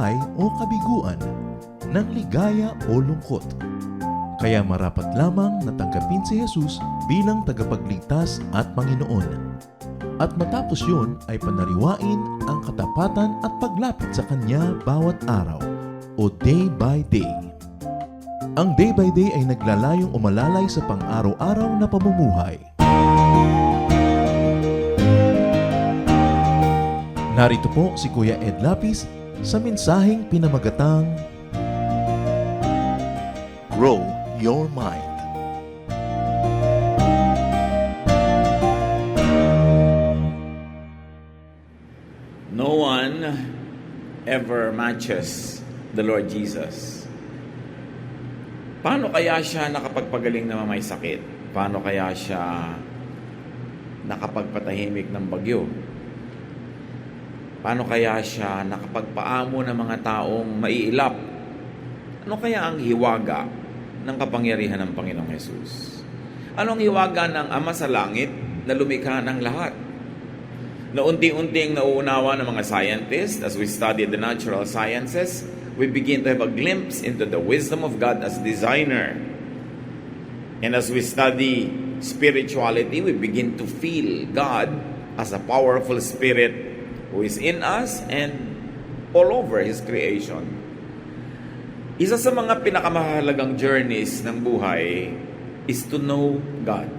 buhay o kabiguan, ng ligaya o lungkot. Kaya marapat lamang na tanggapin si Jesus bilang tagapagligtas at Panginoon. At matapos yun ay panariwain ang katapatan at paglapit sa Kanya bawat araw o day by day. Ang day by day ay naglalayong umalalay sa pang-araw-araw na pamumuhay. Narito po si Kuya Ed Lapis sa mensaheng pinamagatang Grow Your Mind. No one ever matches the Lord Jesus. Paano kaya siya nakapagpagaling na may sakit? Paano kaya siya nakapagpatahimik ng bagyo? Paano kaya siya nakapagpaamo ng mga taong maiilap? Ano kaya ang hiwaga ng kapangyarihan ng Panginoong Hesus? Ano ang hiwaga ng Ama sa Langit na lumikha ng lahat? Na unti-unting nauunawa ng mga scientists as we study the natural sciences, we begin to have a glimpse into the wisdom of God as designer. And as we study spirituality, we begin to feel God as a powerful spirit who is in us and all over His creation. Isa sa mga pinakamahalagang journeys ng buhay is to know God.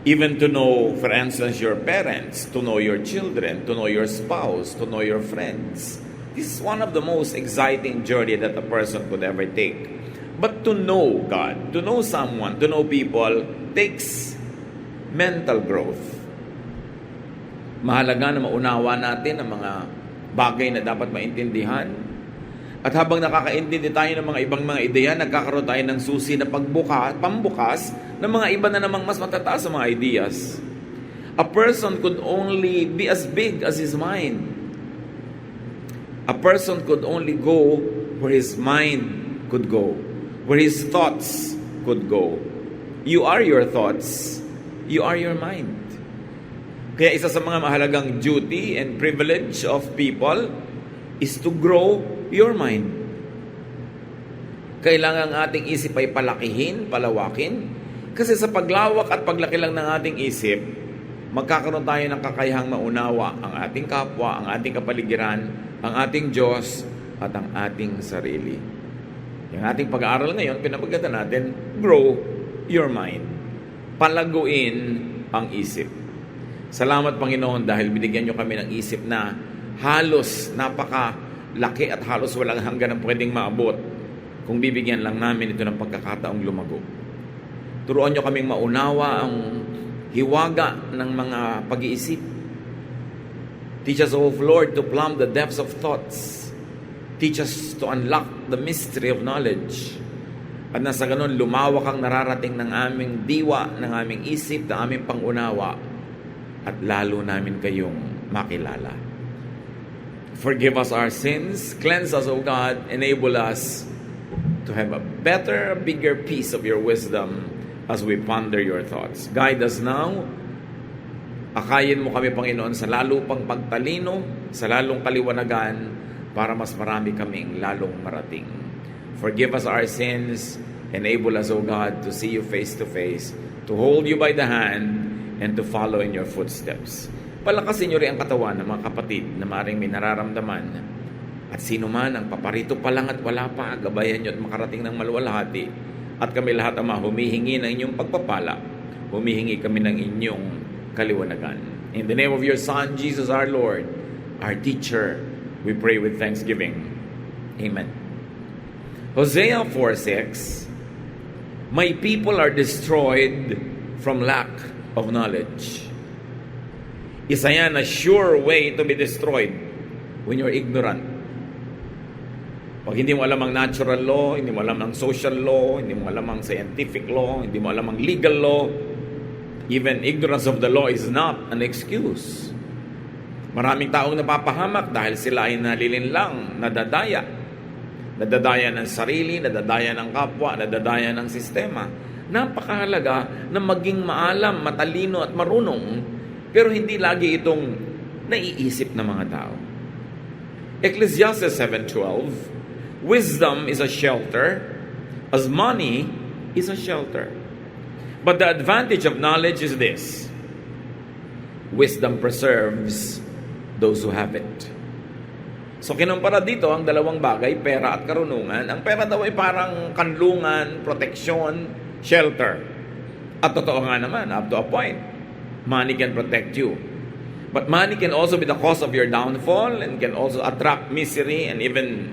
Even to know, for instance, your parents, to know your children, to know your spouse, to know your friends. This is one of the most exciting journey that a person could ever take. But to know God, to know someone, to know people, takes mental growth. Mahalaga na maunawa natin ang mga bagay na dapat maintindihan. At habang nakakaintindi tayo ng mga ibang mga ideya, nagkakaroon tayo ng susi na pambukas ng mga iba na namang mas matataas sa mga ideas. A person could only be as big as his mind. A person could only go where his mind could go, where his thoughts could go. You are your thoughts. You are your mind. Kaya isa sa mga mahalagang duty and privilege of people is to grow your mind. Kailangan ang ating isip ay palakihin, palawakin. Kasi sa paglawak at paglaki lang ng ating isip, magkakaroon tayo ng kakayahang maunawa ang ating kapwa, ang ating kapaligiran, ang ating Diyos, at ang ating sarili. Yung ating pag-aaral ngayon, pinapagatan natin, grow your mind. Palaguin ang isip. Salamat Panginoon dahil binigyan nyo kami ng isip na halos napakalaki at halos walang hanggan ang pwedeng maabot kung bibigyan lang namin ito ng pagkakataong lumago. Turuan nyo kaming maunawa ang hiwaga ng mga pag-iisip. Teach us, O Lord, to plumb the depths of thoughts. Teach us to unlock the mystery of knowledge. At nasa ganun, lumawak ang nararating ng aming diwa, ng aming isip, ng aming pangunawa, at lalo namin kayong makilala. Forgive us our sins, cleanse us, O God, enable us to have a better, bigger piece of your wisdom as we ponder your thoughts. Guide us now. Akayin mo kami, Panginoon, sa lalo pang pagtalino, sa lalong kaliwanagan, para mas marami kaming lalong marating. Forgive us our sins, enable us, O God, to see you face to face, to hold you by the hand, and to follow in your footsteps. Palakasin nyo rin ang katawan ng mga kapatid na maaaring may nararamdaman. At sino man ang paparito pa lang at wala pa, gabayan nyo at makarating ng maluwalhati. At kami lahat, Ama, humihingi ng inyong pagpapala. Humihingi kami ng inyong kaliwanagan. In the name of your Son, Jesus our Lord, our teacher, we pray with thanksgiving. Amen. Hosea 4:6, my people are destroyed from lack of knowledge. Isa yan na sure way to be destroyed when you're ignorant. Pag hindi mo alam ang natural law, hindi mo alam ang social law, hindi mo alam ang scientific law, hindi mo alam ang legal law, even ignorance of the law is not an excuse. Maraming taong napapahamak dahil sila ay nalilinlang, nadadaya. Nadadaya ng sarili, nadadaya ng kapwa, nadadaya ng sistema. Napakahalaga na maging maalam, matalino at marunong, pero hindi lagi itong naiisip ng mga tao. Ecclesiastes 7:12, wisdom is a shelter, as money is a shelter. But the advantage of knowledge is this: wisdom preserves those who have it. So kinumpara dito ang dalawang bagay, pera at karunungan. Ang pera daw ay parang kanlungan, proteksyon, shelter. At totoo nga naman, up to a point, money can protect you. But money can also be the cause of your downfall and can also attract misery, and even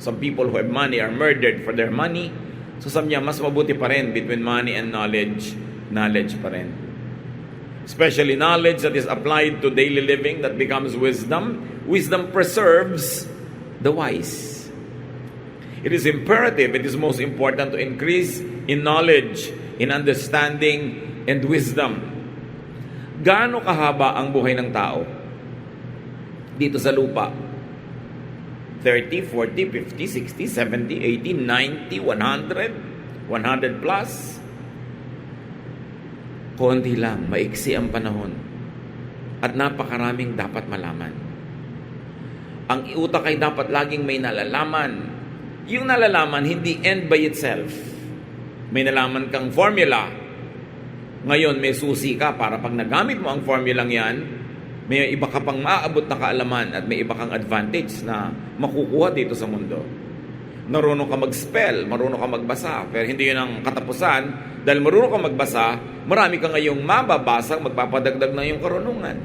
some people who have money are murdered for their money. So sabi niya, mas mabuti pa rin between money and knowledge, knowledge pa rin. Especially knowledge that is applied to daily living, that becomes wisdom. Wisdom preserves the wise. It is imperative, it is most important to increase in knowledge, in understanding, and wisdom. Gaano kahaba ang buhay ng tao dito sa lupa? 30, 40, 50, 60, 70, 80, 90, 100, 100 plus? Konti lang, maiksi ang panahon. At napakaraming dapat malaman. Ang utak ay dapat laging may nalalaman. Yung nalalaman, hindi end by itself. May nalaman kang formula. Ngayon, may susi ka para pag nagamit mo ang formulang yan, may iba ka pang maaabot na kaalaman at may iba kang advantage na makukuha dito sa mundo. Marunong ka mag-spell, marunong ka magbasa, pero hindi yun ang katapusan. Dahil marunong ka magbasa, marami ka ngayong mababasa, magpapadagdag na yung karunungan.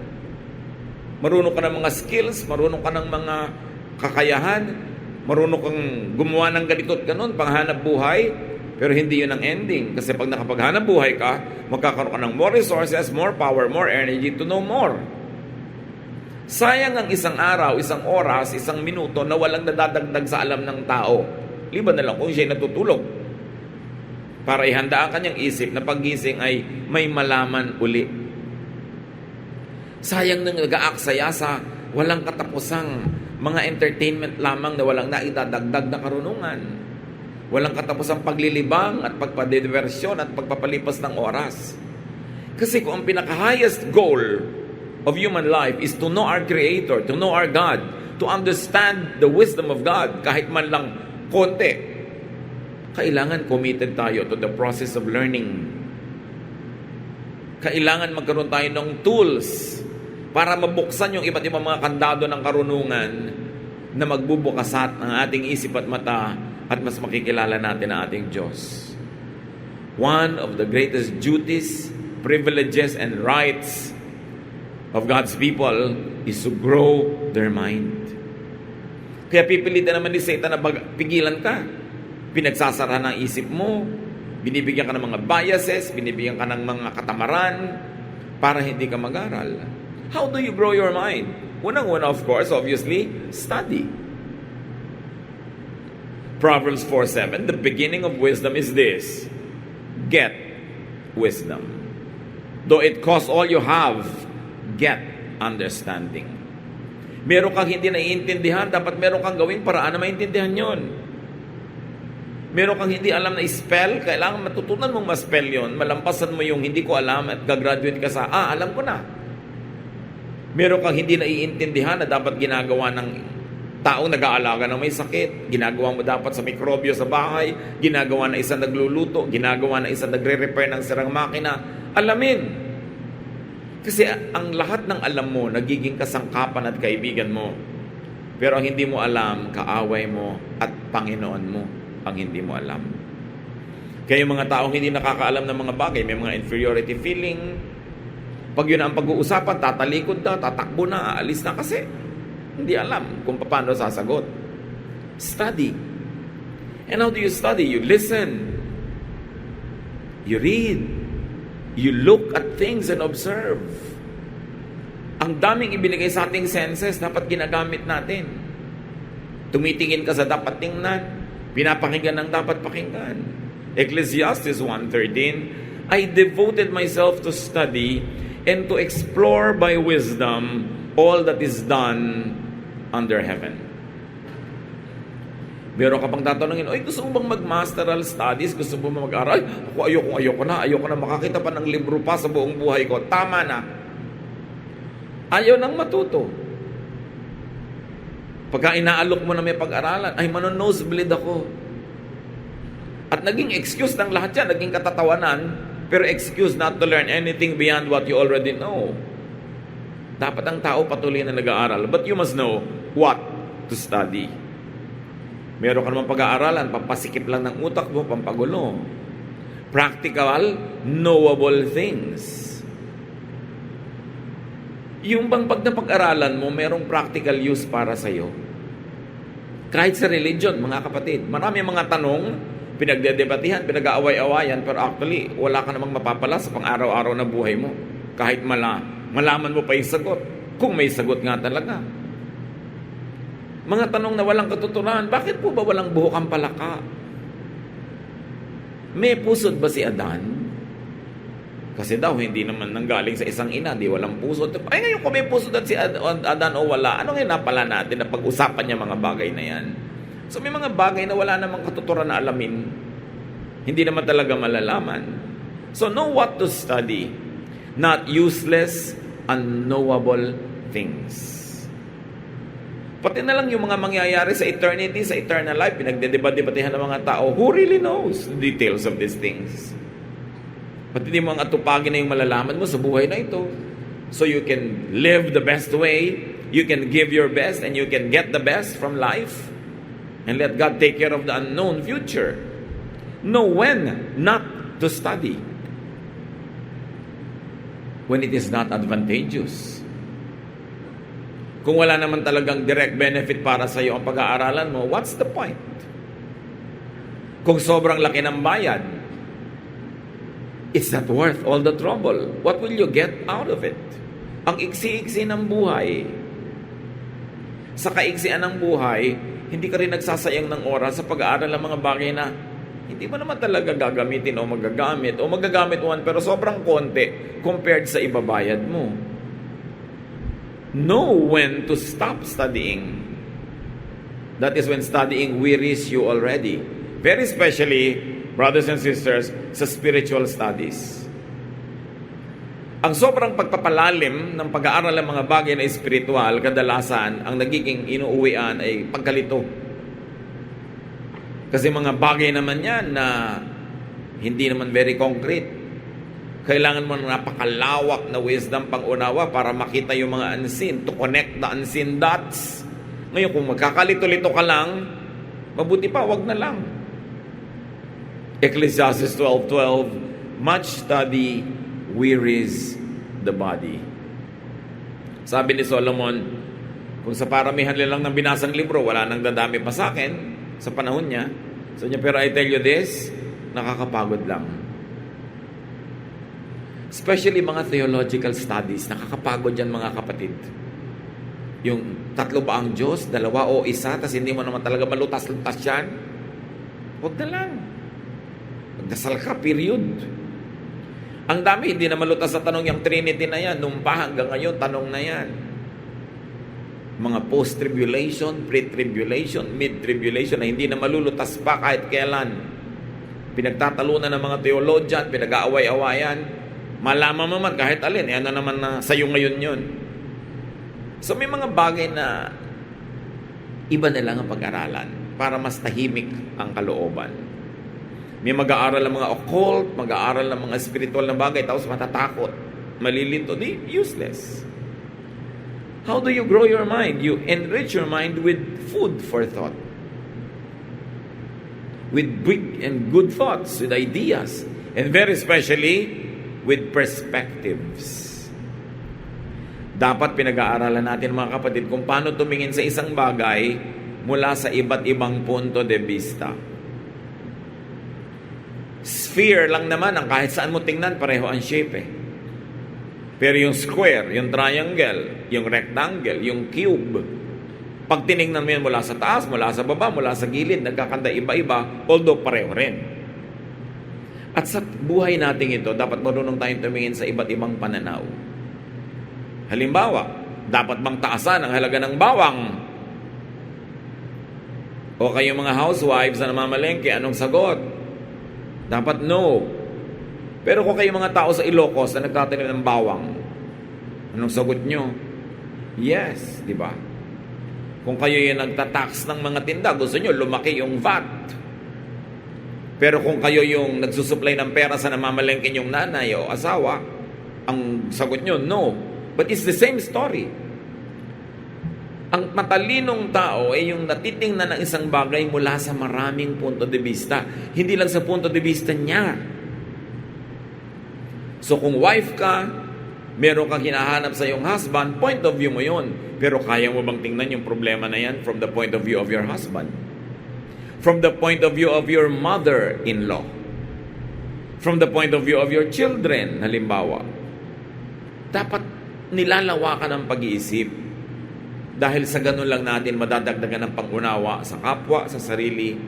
Marunong ka ng mga skills, marunong ka ng mga kakayahan, marunong kang gumawa ng ganito at ganun, panghanap buhay, pero hindi yun ang ending. Kasi pag nakapaghanap buhay ka, magkakaroon ka ng more resources, more power, more energy to know more. Sayang ang isang araw, isang oras, isang minuto na walang nadadagdag sa alam ng tao. Liban na lang kung siya'y natutulog. Para ihanda ang kanyang isip na paggising ay may malaman uli. Sayang nang nag-aaksaya sa walang katapusang mga entertainment lamang na walang naidadagdag na karunungan. Walang katapusang paglilibang at pagpadiversyon at pagpapalipas ng oras. Kasi kung ang pinaka-highest goal of human life is to know our Creator, to know our God, to understand the wisdom of God, kahit man lang konti, kailangan committed tayo to the process of learning. Kailangan magkaroon tayo ng tools para mabuksan yung iba't ibang mga kandado ng karunungan na magbubukasat ang ating isip at mata at mas makikilala natin ang ating Diyos. One of the greatest duties, privileges, and rights of God's people is to grow their mind. Kaya pipilitan naman ni Satan na pigilan ka. Pinagsasara ng isip mo, binibigyan ka ng mga biases, binibigyan ka ng mga katamaran para hindi ka mag-aral. How do you grow your mind? Unang-una, of course, obviously, study. Proverbs 4:7, the beginning of wisdom is this: get wisdom. Though it costs all you have, get understanding. Meron kang hindi naiintindihan, dapat meron kang gawin paraan na maintindihan yon. Meron kang hindi alam na spell, kailangan matutunan mong ma-spell yon. Malampasan mo yung hindi ko alam at gagraduate ka sa, alam ko na. Meron kang hindi naiintindihan na dapat ginagawa ng taong nag-aalaga ng may sakit, ginagawa mo dapat sa mikrobyo sa bahay, ginagawa na isang nagluluto, ginagawa na isang nagre-repair ng sirang makina. Alamin. Kasi ang lahat ng alam mo, nagiging kasangkapan at kaibigan mo. Pero ang hindi mo alam, kaaway mo at Panginoon mo ang hindi mo alam. Kaya yung mga taong hindi nakakaalam ng mga bagay, may mga inferiority feeling. Pag yun ang pag-uusapan, tatalikod na, tatakbo na, aalis na kasi hindi alam kung paano sasagot. Study. And how do you study? You listen. You read. You look at things and observe. Ang daming ibinigay sa ating senses, dapat ginagamit natin. Tumitingin ka sa dapat tingnan, pinapakinggan ng dapat pakinggan. Ecclesiastes 1:13, I devoted myself to study and to explore by wisdom all that is done under heaven. Meron ka pang tatanungin, gusto mo bang mag-masteral studies? Gusto mo bang mag-aral? Ako, ayoko na makakita pa ng libro pa sa buong buhay ko. Tama na. Ayaw nang matuto. Pagka inaalok mo na may pag-aralan, ay nosebleed ako. At naging excuse ng lahat yan, naging katatawanan, pero excuse not to learn anything beyond what you already know. Dapat ang tao patuloy na nag-aaral. But you must know what to study. Meron ka naman pag-aaralan, pampasikip lang ng utak mo, pampagulo. Practical, knowable things. Yung bang pag napag-aralan mo, merong practical use para sa'yo. Kahit sa religion, mga kapatid, marami mga tanong, pinagdedebatihan, pinag-aaway-awayan, pero actually, wala ka namang mapapala sa pang-araw-araw na buhay mo. Kahit malaman mo pa yung sagot, kung may sagot nga talaga. Mga tanong na walang katuturan, bakit po ba walang buhok ang palaka? May pusod ba si Adan? Kasi daw, hindi naman nanggaling sa isang ina, di walang pusod. Ay ngayon, kung may pusod at si Adan o wala, ano ngayon napala natin na pag-usapan niya mga bagay na yan? So may mga bagay na wala namang katuturan na alamin. Hindi naman talaga malalaman. So know what to study. Not useless, unknowable things. Pati na lang yung mga mangyayari sa eternity, sa eternal life, pinagdedebat-debatihan ng mga tao, who really knows the details of these things? Pati di mo ang atupagin na yung malalaman mo sa buhay na ito. So you can live the best way, you can give your best, and you can get the best from life, and let God take care of the unknown future. Know when not to study. When it is not advantageous. Kung wala naman talagang direct benefit para sa iyo ang pag-aaralan mo, what's the point? Kung sobrang laki ng bayad, it's not worth all the trouble. What will you get out of it? Ang iksi-iksi ng buhay. Sa kaiksian ng buhay, hindi ka rin nagsasayang ng oras sa pag-aaral ng mga bagay na hindi mo naman talaga gagamitin o magagamit man pero sobrang konti compared sa ibabayad mo. Know when to stop studying. That is when studying wearies you already. Very especially, brothers and sisters, sa spiritual studies. Ang sobrang pagpapalalim ng pag-aaral ng mga bagay na espiritual, kadalasan, ang nagiging inuuwian ay pagkalito. Kasi mga bagay naman yan na hindi naman very concrete. Kailangan mo ng napakalawak na wisdom pang-unawa para makita yung mga unseen, to connect the unseen dots. Ngayon, kung magkakalito-lito ka lang, mabuti pa, wag na lang. Ecclesiastes 12:12, much study wearies the body. Sabi ni Solomon, kung sa paramihan lang ng binasang libro, wala nang dadami pa sa akin sa panahon niya. So niya, pero I tell you this, nakakapagod lang. Especially mga theological studies, nakakapagod yan mga kapatid. Yung tatlo ba ang Diyos, dalawa o isa, tas hindi mo naman talaga malutas-lutas yan, huwag na lang. Magdasal ka, period. Ang dami, hindi na malutas sa tanong yung Trinity na yan. Nung pa hanggang ngayon, tanong na yan. Mga post-tribulation, pre-tribulation, mid-tribulation na hindi na malulutas pa kahit kailan. Pinagtatalunan ng mga theologian, pinag-aaway-awayan. Malaman mo man kahit alin, ano naman na sa'yo ngayon yun. So may mga bagay na iba na lang ang pag-aralan para mas tahimik ang kalooban. May mag-aaral ng mga occult, mag-aaral ng mga spiritual na bagay, tapos matatakot, malilito, useless. How do you grow your mind? You enrich your mind with food for thought. With big and good thoughts, with ideas, and very especially, with perspectives. Dapat pinag-aaralan natin mga kapatid kung paano tumingin sa isang bagay mula sa iba't ibang punto de vista. Sphere lang naman ang kahit saan mo tingnan, pareho ang shape eh. Pero yung square, yung triangle, yung rectangle, yung cube, pag tinignan mo yan mula sa taas, mula sa baba, mula sa gilid, nagkakanda iba-iba, although pareho rin. At sa buhay natin ito, dapat marunong tayong tumingin sa iba't ibang pananaw. Halimbawa, dapat bang taasan ang halaga ng bawang? O kayong mga housewives na namamalengke, anong sagot? Dapat no. Pero kung kayong mga tao sa Ilocos na nagtatanim ng bawang, anong sagot nyo? Yes, di ba? Kung kayo yung nagtatax ng mga tinda, gusto nyo lumaki yung VAT. Pero kung kayo yung nagsusupply ng pera sa namamalengke yung nanay o asawa, ang sagot nyo, no. But it's the same story. Ang matalinong tao ay yung natitingnan ng isang bagay mula sa maraming punto de vista. Hindi lang sa punto de vista niya. So kung wife ka, meron kang hinahanap sa iyong husband, point of view mo yun. Pero kaya mo bang tingnan yung problema na yan from the point of view of your husband? From the point of view of your mother-in-law? From the point of view of your children, halimbawa? Dapat nilalawakan ang pag-iisip. Dahil sa ganun lang natin madadagdagan ng pangunawa sa kapwa, sa sarili,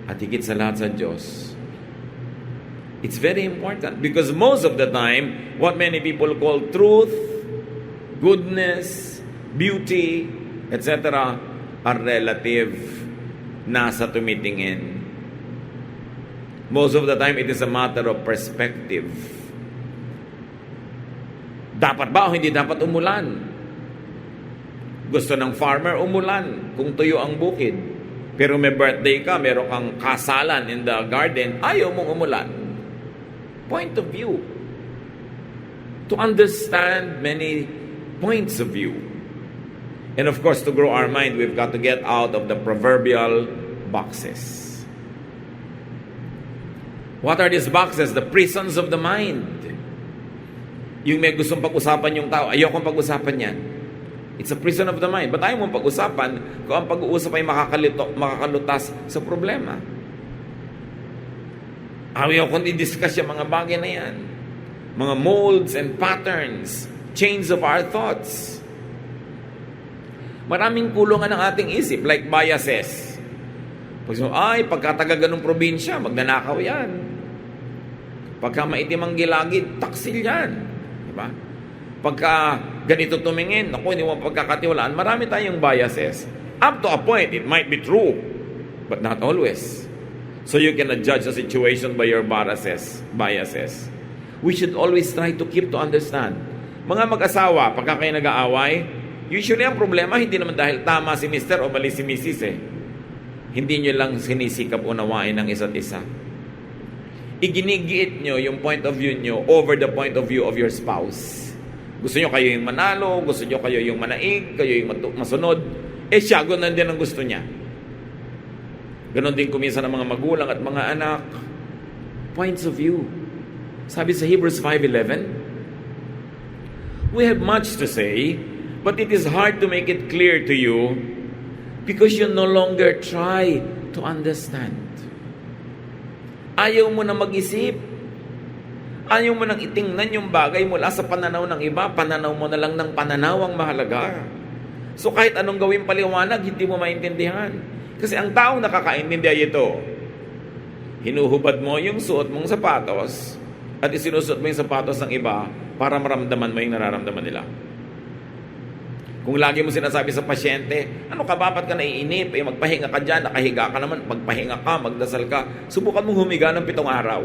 at higit sa lahat sa Diyos. It's very important because most of the time, what many people call truth, goodness, beauty, etc. are relative, nasa tumitingin. Most of the time, it is a matter of perspective. Dapat ba o hindi dapat umulan? Gusto ng farmer umulan kung tuyo ang bukid. Pero may birthday ka, meron kang kasalan in the garden, ayaw mong umulan. Point of view. To understand many points of view. And of course, to grow our mind, we've got to get out of the proverbial boxes. What are these boxes? The prisons of the mind. Yung may gustong pag-usapan yung tao, ayaw kong pag-usapan yan. It's a prison of the mind. But ayaw mong pag-usapan kung ang pag-uusap ay makakalutas sa problema. Ayaw kong i-discuss yung mga bagay na yan. Mga molds and patterns, chains of our thoughts. Maraming kulungan ng ating isip, like biases. Pagkataga ganung probinsya, magnanakaw yan. Pagka maitim ang gilagid, taksil yan. Diba? Pagka ganito tumingin, hindi mo pagkakatiwalaan, marami tayong biases. Up to a point, it might be true, but not always. So you cannot judge a situation by your biases. We should always try to keep to understand. Mga mag-asawa, pagka kayo nag-aaway, usually ang problema, hindi naman dahil tama si Mr. o mali si Mrs. Hindi nyo lang sinisikap unawain ng isa't isa. Iginigiit nyo yung point of view nyo over the point of view of your spouse. Gusto nyo kayo yung manalo, gusto nyo kayo yung manaig, kayo yung masunod. Siya, ganoon din ang gusto niya. Ganon din kuminsan ng mga magulang at mga anak. Points of view. Sabi sa Hebrews 5:11, we have much to say, but it is hard to make it clear to you because you no longer try to understand. Ayaw mo na mag-isip. Ayaw mo nang itingnan yung bagay mula sa pananaw ng iba. Pananaw mo na lang ng pananaw ang mahalaga. So kahit anong gawin paliwanag, hindi mo maintindihan. Kasi ang taong nakakaintindi ito, hinuhubad mo yung suot mong sapatos at isinusuot mo yung sapatos ng iba para maramdaman mo yung nararamdaman nila. Kung lagi mo sinasabi sa pasyente, ano ka, bapat ka naiinip? Magpahinga ka dyan, nakahiga ka naman, magpahinga ka, magdasal ka. Subukan mong humiga ng 7 araw.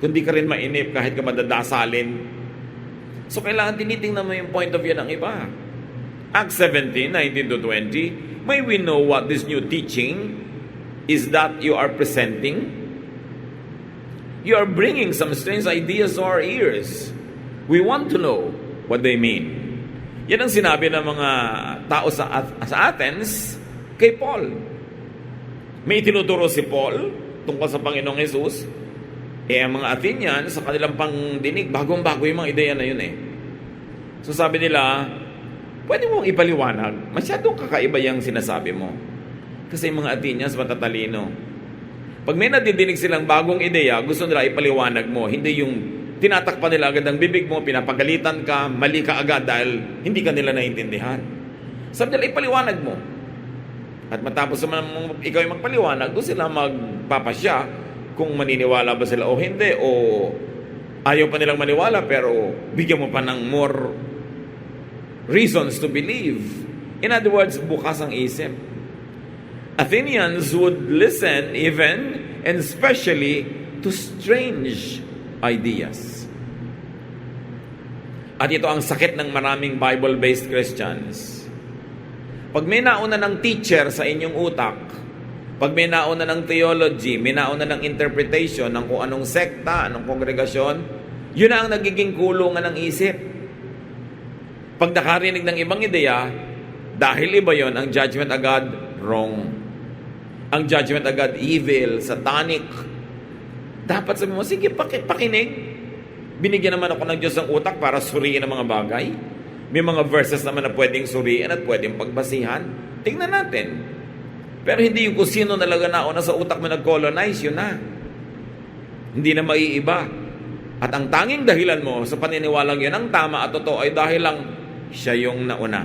Kundi ka rin mainip kahit ka madadasalin. So kailangan tinitingnan mo yung point of view ng iba. Acts 17:19-20, may we know what this new teaching is that you are presenting? You are bringing some strange ideas to our ears. We want to know what they mean. Yan ang sinabi ng mga tao sa Athens kay Paul. May tinuturo si Paul tungkol sa Panginoong Jesus. Ang mga Athenians, sa kanilang pangdinig, bagong-bago yung mga ideya na yun . So sabi nila, pwede mong ipaliwanag, masyadong kakaiba yung sinasabi mo. Kasi yung mga Athenians matatalino. Pag may nadidinig silang bagong ideya, gusto nila ipaliwanag mo, hindi yung tinatakpan nila agad ang bibig mo, pinapagalitan ka, mali ka agad dahil hindi ka nila naiintindihan. Sabi nila, ipaliwanag mo. At matapos naman ikaw yung magpaliwanag, doon sila magpapasya kung maniniwala ba sila o hindi, o ayaw pa nilang maniwala pero bigyan mo pa ng more reasons to believe. In other words, bukas ang isip. Athenians would listen even and especially to strange ideas. At ito ang sakit ng maraming Bible-based Christians. Pag may nauna ng teacher sa inyong utak, pag may nauna ng theology, may nauna ng interpretation ng kung anong sekta, anong kongregasyon, yun na ang nagiging kulungan ng isip. Pag nakarinig ng ibang ideya, dahil iba yon, ang judgment agad wrong. Ang judgment agad evil, satanic. Dapat sabi mo, sige, pakinig. Binigyan naman ako ng Diyos ng utak para suriin ang mga bagay. May mga verses naman na pwedeng suriin at pwedeng pagbasihan. Tingnan natin. Pero hindi yung kung sino talaga nauna sa utak mo nag-colonize, yun na. Hindi na maiiba. At ang tanging dahilan mo sa paniniwalang yun ang tama at totoo ay dahil lang siya yung nauna.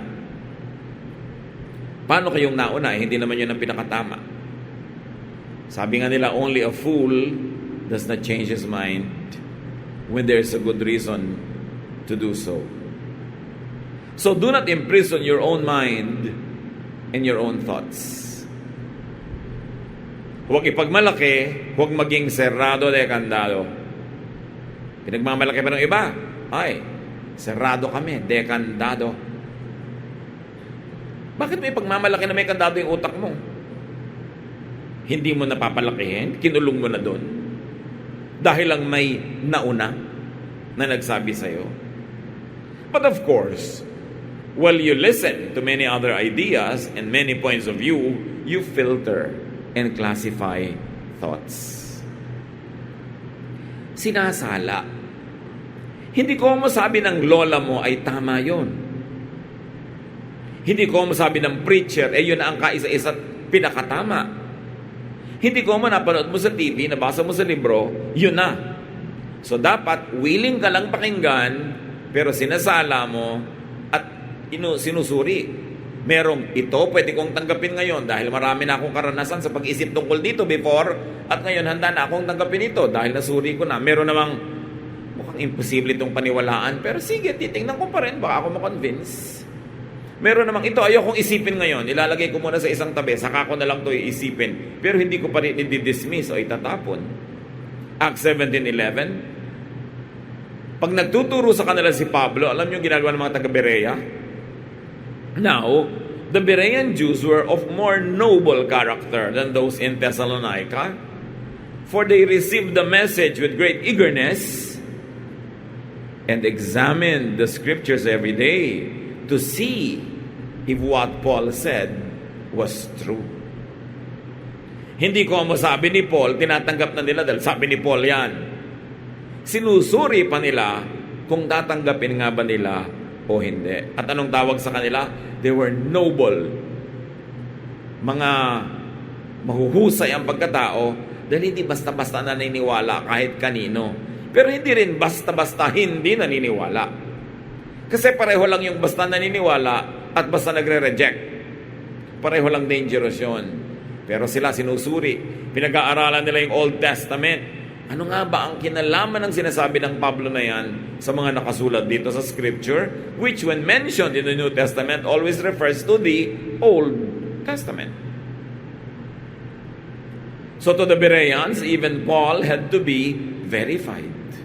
Paano kayong nauna? Hindi naman yun ang pinakatama. Sabi nga nila, only a fool does not change his mind when there's a good reason to do so. So do not imprison your own mind and your own thoughts. Huwag ipagmalaki, huwag maging serrado de kandado. Pinagmamalaki pa ng iba, ay, serrado kami, de kandado. Bakit may pagmamalaki na may kandado yung utak mo? Hindi mo napapalakihin, kinulong mo na doon. Dahil lang may nauna na nagsabi sa'yo. But of course, while you listen to many other ideas and many points of view, you filter and classify thoughts. Sinasala. Hindi ko masabi ng lola mo ay tama yon. Hindi ko masabi ng preacher, yun ang kaisa-isa pinakatama. Hindi ko napanood mo sa TV, nabasa mo sa libro, yun na. So dapat, willing ka lang pakinggan, pero sinasala mo at sinusuri. Merong ito, pwede kong tanggapin ngayon dahil marami na akong karanasan sa pag-isip tungkol dito before at ngayon handa na akong tanggapin ito dahil nasuri ko na. Meron namang mukhang imposible itong paniwalaan pero sige, titingnan ko pa rin, baka ako makonvince. Meron namang ito, ayokong isipin ngayon, ilalagay ko muna sa isang tabi, saka ko na lang ito iisipin pero hindi ko pa rin i-dismiss o itatapon. Acts 17:11. Pag nagtuturo sa kanila si Pablo, alam niyo ginagawa ng mga taga-Berea? Now, the Berean Jews were of more noble character than those in Thessalonica, for they received the message with great eagerness and examined the scriptures every day to see if what Paul said was true. Hindi ko masabi ni Paul, tinatanggap na nila dahil sabi ni Paul yan. Sinusuri pa nila kung tatanggapin nga ba nila o hindi. At anong tawag sa kanila? They were noble. Mga mahuhusay ang pagkatao dahil hindi basta-basta naniniwala kahit kanino. Pero hindi rin basta-basta hindi naniniwala. Kasi pareho lang yung basta naniniwala at basta nagre-reject. Pareho lang dangerous yun. Pero sila sinusuri. Pinag-aaralan nila yung Old Testament. Ano nga ba ang kinalaman ng sinasabi ng Pablo na yan sa mga nakasulat dito sa Scripture, which when mentioned in the New Testament always refers to the Old Testament. So to the Bereans, even Paul had to be verified.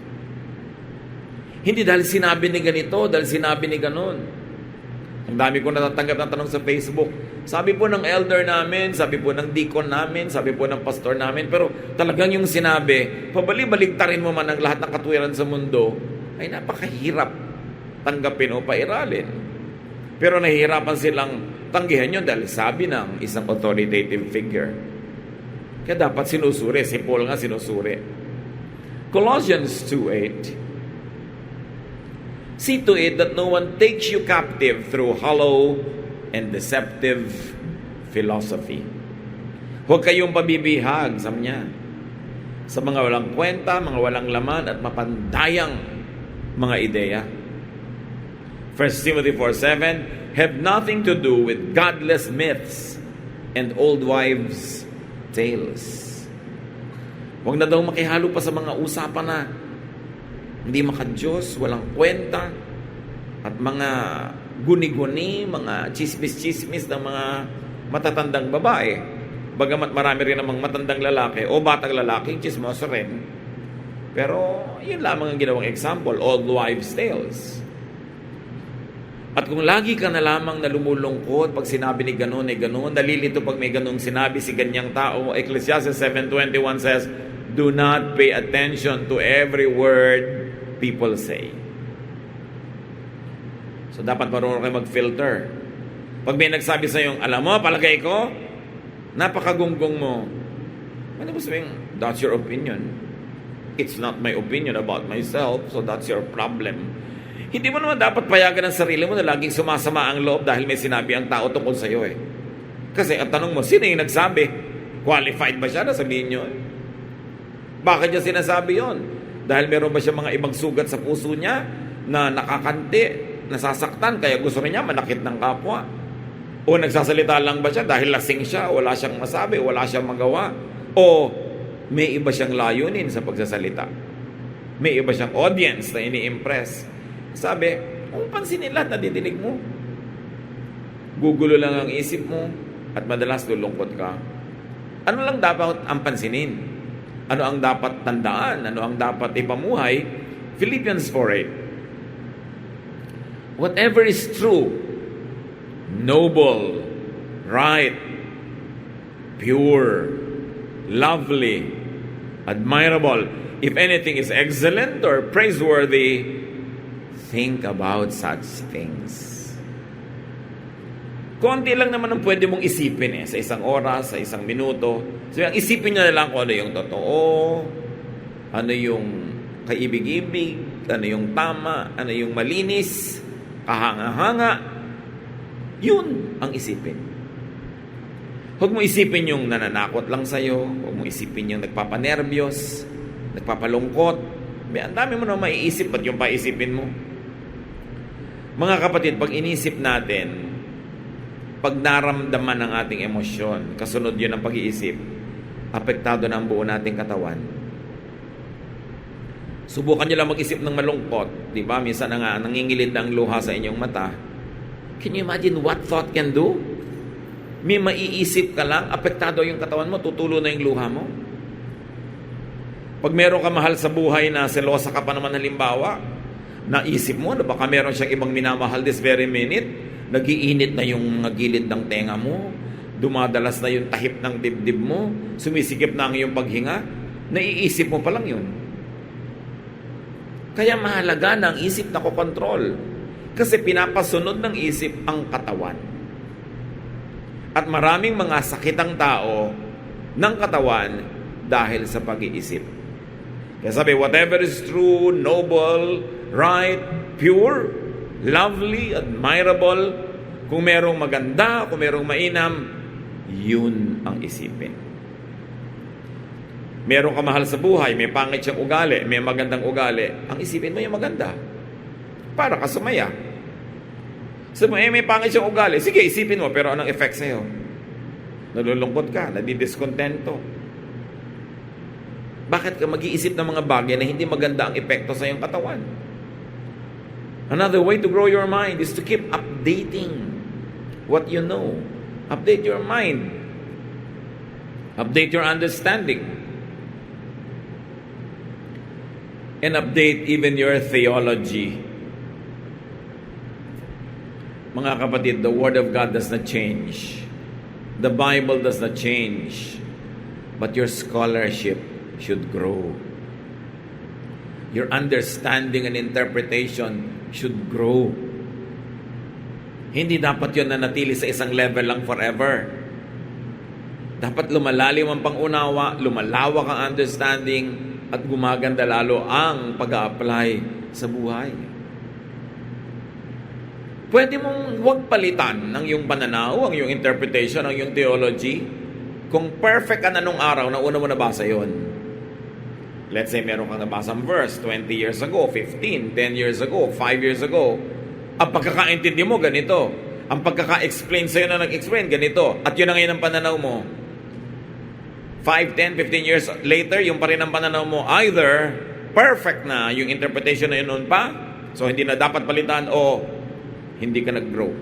Hindi dahil sinabi ni ganito, dahil sinabi ni ganon. Ang dami ko natatanggap ng tanong sa Facebook. Sabi po ng elder namin, sabi po ng deacon namin, sabi po ng pastor namin, pero talagang yung sinabi, pabali-baligtarin mo man ang lahat ng katwiran sa mundo, ay napakahirap tanggapin o pairalin. Pero nahihirapan silang tanggihan yun dahil sabi ng isang authoritative figure. Kaya dapat sinusuri, si Paul nga sinusuri. Colossians 2:8. See to it that no one takes you captive through hollow and deceptive philosophy. Huwag kayong pabibihag, sabi niya, sa mga walang kwenta, mga walang laman at mapandayang mga ideya. 1 Timothy 4:7, have nothing to do with godless myths and old wives' tales. Huwag na daw makihalo pa sa mga usapan na hindi makadiyos, walang kwenta, at mga guni-guni, mga chismis-chismis ng mga matatandang babae. Bagamat marami rin namang matandang lalaki o batang lalaki, chismoso rin. Pero yun lamang ang ginawang example, old wives' tales. At kung lagi ka na lamang na lumulungkot pag sinabi ni ganun, nalilito pag may ganung sinabi si ganyang tao, Ecclesiastes 7:21 says, do not pay attention to every word people say. So dapat marunong kayo mag-filter. Pag may nagsabi sa iyo, alam mo, palagay ko, napakagunggong mo. Ano ba sabihin? That's your opinion. It's not my opinion about myself, so that's your problem. Hindi mo naman dapat payagan ang sarili mo na laging sumasama ang loob dahil may sinabi ang tao tungkol sa iyo eh. Kasi ang tanong mo, sino yung nagsabi? Qualified ba siya na sabihin yun? Bakit niya sinasabi yon? Dahil meron ba siya mga ibang sugat sa puso niya na nakakanti, nasasaktan, kaya gusto niya manakit ng kapwa? O nagsasalita lang ba siya dahil lasing siya, wala siyang masabi, wala siyang magawa? O may iba siyang layunin sa pagsasalita? May iba siyang audience na ini-impress? Sabi, kung pansinin lahat, nadidinig mo. Gugulo lang ang isip mo at madalas lulungkot ka. Ano lang dapat ang pansinin? Ano ang dapat tandaan? Ano ang dapat ipamuhay? Philippians 4:8. Whatever is true, noble, right, pure, lovely, admirable, if anything is excellent or praiseworthy, think about such things. Konti lang naman ang pwede mong isipin sa isang oras, sa isang minuto. So, ang isipin nyo na lang kung ano yung totoo, ano yung kaibig-ibig, ano yung tama, ano yung malinis, kahanga-hanga. Yun ang isipin. Huwag mo isipin yung nananakot lang sa'yo, huwag mo isipin yung nagpapanervyos, nagpapalungkot. Ang dami mo na maiisip, ba't yung paisipin mo? Mga kapatid, pag inisip natin, pag naramdaman ng ating emosyon, kasunod yun ang pag-iisip, apektado na ang buo nating katawan. Subukan nyo lang mag-isip ng malungkot, di ba? Minsan nga, nangingilid na ang luha sa inyong mata. Can you imagine what thought can do? May maiisip ka lang, apektado yung katawan mo, tutulo na yung luha mo. Pag meron ka mahal sa buhay na selosa ka pa naman halimbawa, naisip mo na baka meron siyang ibang minamahal this very minute, nagiinit na yung gilid ng tenga mo, dumadalas na yung tahip ng dibdib mo, sumisikip na ang iyong paghinga, naiisip mo pa lang yun. Kaya mahalaga na ang isip na kokontrol, kasi pinapasunod ng isip ang katawan. At maraming mga sakitang tao ng katawan dahil sa pag-iisip. Kaya sabi, whatever is true, noble, right, pure, lovely, admirable, kung merong maganda, kung merong mainam, yun ang isipin. Meron ka mahal sa buhay, may pangit siyang ugali, may magandang ugali, ang isipin mo yung maganda. Para ka sumaya. Sabi mo, may pangit siyang ugali, sige, isipin mo, pero anong effect sa'yo? Nalulungkot ka, nadidiscontento. Bakit ka mag-iisip ng mga bagay na hindi maganda ang epekto sa iyong katawan? Another way to grow your mind is to keep updating what you know. Update your mind. Update your understanding. And update even your theology. Mga kapatid, the Word of God does not change. The Bible does not change. But your scholarship should grow. Your understanding and interpretation should grow. Hindi dapat yun nanatili sa isang level lang forever. Dapat lumalalim ang pangunawa, lumalawak ang understanding, at gumaganda lalo ang pag-a-apply sa buhay. Pwede mong huwag palitan ng iyong pananaw, ang iyong interpretation, ang iyong theology, kung perfect ka na nung araw na una mo nabasa yun. Let's say meron kang nabasang verse 20 years ago, 15, 10 years ago, 5 years ago. Ang pagkakaintindi mo, ganito. Ang pagkaka-explain sa'yo na nag-explain, ganito. At yun ang ngayon ang pananaw mo. 5, 10, 15 years later, yung pa rin ang pananaw mo. Either perfect na yung interpretation na yun noon pa, so hindi na dapat palitan, o hindi ka nag-grow.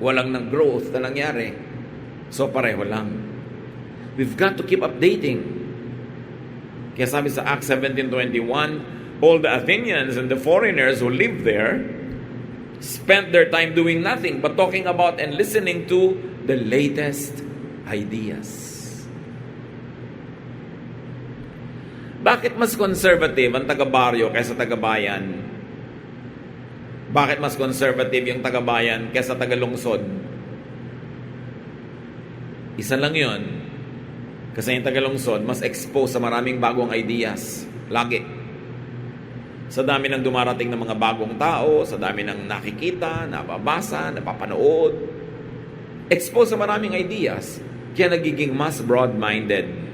Walang nag-growth na nangyari. So pareho lang. We've got to keep updating. Kaya sabi sa Acts 17:21, all the Athenians and the foreigners who lived there spent their time doing nothing but talking about and listening to the latest ideas. Bakit mas conservative ang taga-baryo kaysa taga-bayan? Bakit mas conservative yung taga-bayan kaysa taga-lungsod? Isa lang yon. Kasi yung taga-lungsod, mas exposed sa maraming bagong ideas. Lagi. Sa dami ng dumarating ng mga bagong tao, sa dami ng nakikita, nababasa, napapanood. Exposed sa maraming ideas. Kaya nagiging mas broad-minded.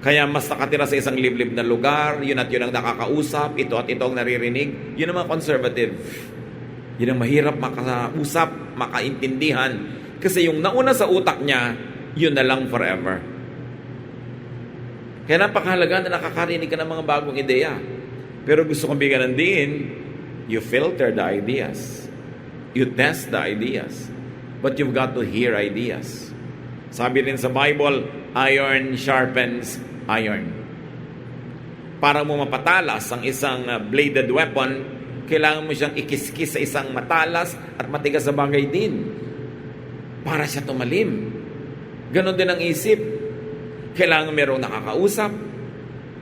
Kaya mas nakatira sa isang liblib na lugar, yun at yun ang nakakausap, ito at ito ang naririnig. Yun ang mga conservative. Yun ang mahirap makausap, makaintindihan. Kasi yung nauna sa utak niya, yun na lang forever. Kaya napakahalaga na nakakarinig ka ng mga bagong ideya. Pero gusto kong bigyan din, you filter the ideas. You test the ideas. But you've got to hear ideas. Sabi rin sa Bible, iron sharpens iron. Para mo mapatalas ang isang bladed weapon, kailangan mo siyang ikiskis sa isang matalas at matigas na bagay din para siya tumalim. Ganon din ang isip. Kailangan merong nakakausap.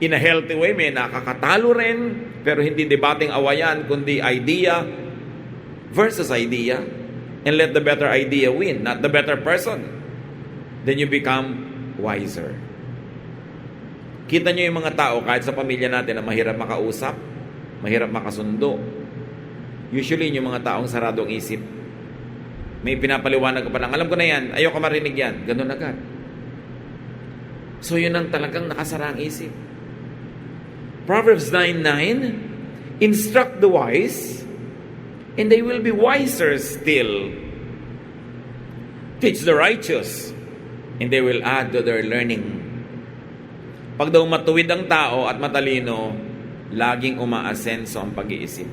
In a healthy way, may nakakatalo rin, pero hindi debating awayan, kundi idea versus idea. And let the better idea win, not the better person. Then you become wiser. Kita nyo yung mga tao, kahit sa pamilya natin, na mahirap makausap, mahirap makasundo. Usually, yung mga taong saradong isip. May pinapaliwanag ka pa lang, alam ko na yan, ayoko marinig yan. Ganun agad. So, yun ang talagang nakasara ang isip. Proverbs 9:9, instruct the wise, and they will be wiser still. Teach the righteous, and they will add to their learning. Pag daw matuwid ang tao at matalino, laging umaasenso ang pag-iisip.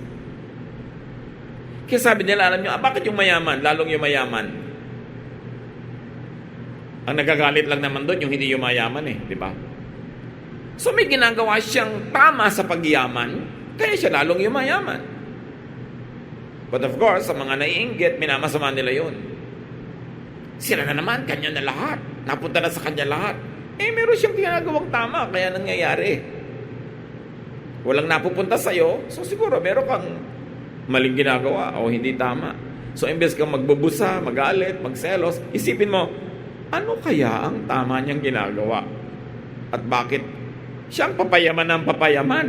Kaya sabi nila, alam nyo, bakit yung mayaman, lalong yung mayaman? Ang nagagalit lang naman doon, yung hindi yung mayaman di ba? So may ginagawa siyang tama sa pagyaman, kaya siya lalong yung mayaman. But of course, sa mga naiinggit, minamasama nila yun. Sila na naman, kanya na lahat. Napunta na sa kanya lahat. Meron siyang ginagawang tama, kaya nangyayari. Walang napupunta sa'yo, so siguro meron kang maling ginagawa o hindi tama. So imbes kang magbubusa, magalit, magselos, isipin mo, ano kaya ang tama niyang ginagawa? At bakit siyang papayaman ng papayaman?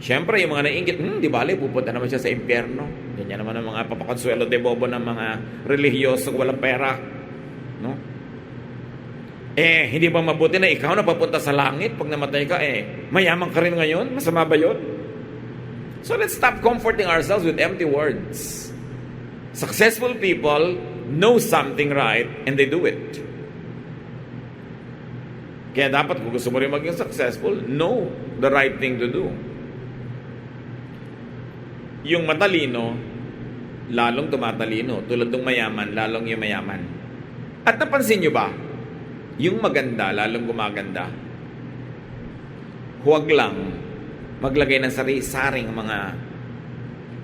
Siyempre, yung mga naiingit, di bale, pupunta naman siya sa impyerno. Ganyan naman ang mga papakonsuelo de bobo ng mga relihiyosong walang pera. No? Hindi ba mabuti na ikaw na papunta sa langit pag namatay ka, mayaman ka rin ngayon? Masama ba yun? So let's stop comforting ourselves with empty words. Successful people know something right and they do it. Kaya dapat kung gusto mo rin maging successful, know the right thing to do. Yung matalino, lalong tumatalino. Tulad ng mayaman, lalong yung mayaman. At napansin nyo ba, yung maganda, lalong gumaganda. Huwag lang maglagay ng sari-saring mga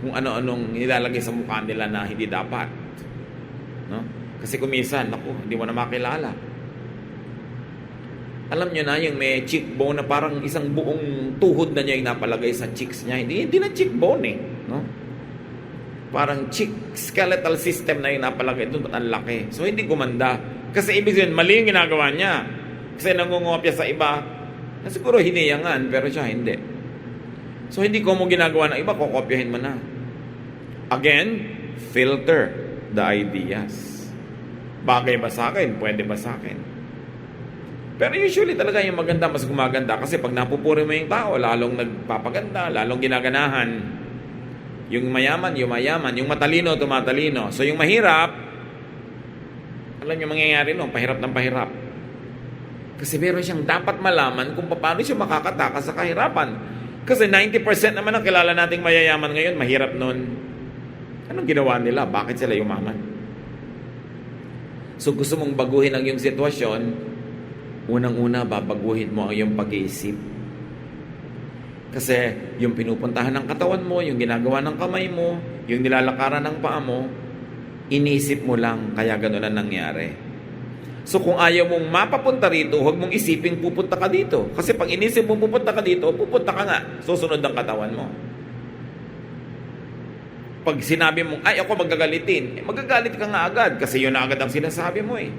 kung ano-anong nilalagay sa mukha nila na hindi dapat. No? Kasi kumisan, hindi mo na makilala. Alam nyo na, yung may cheekbone na parang isang buong tuhod na niya yung napalagay sa cheeks niya. Hindi na cheekbone no? Parang skeletal system na yung napalagay doon, ang laki. So hindi gumanda. Kasi ibig sabihin, mali yung ginagawa niya. Kasi nangungopya sa iba, na siguro hiniyangan, pero siya hindi. So hindi ko mo ginagawa ng iba, kokopyahin mo na. Again, filter the ideas. Bagay ba sa akin? Pwede ba sa akin? Pero usually talaga yung maganda, mas gumaganda. Kasi pag napupuri mo yung tao, lalong nagpapaganda, lalong ginaganahan. Yung mayaman. Yung matalino, tumatalino. So yung mahirap, alam niyo mangyayari noon, pahirap ng pahirap. Kasi meron siyang dapat malaman kung paano siya makakatakas sa kahirapan. Kasi 90% naman ang kilala nating mayayaman ngayon, mahirap noon. Anong ginawa nila? Bakit sila yumaman? So gusto mong baguhin ang iyong sitwasyon, unang-una babaguhin mo ang iyong pag-iisip. Kasi yung pinupuntahan ng katawan mo, yung ginagawa ng kamay mo, yung nilalakaran ng paa mo, inisip mo lang, kaya gano'n ang nangyari. So kung ayaw mong mapapunta rito, huwag mong isiping pupunta ka dito. Kasi pag inisip mo pupunta ka dito, pupunta ka nga. Susunod ang katawan mo. Pag sinabi mong, ay ako magagalitin, magagalit ka nga agad kasi yun na agad ang sinasabi mo eh.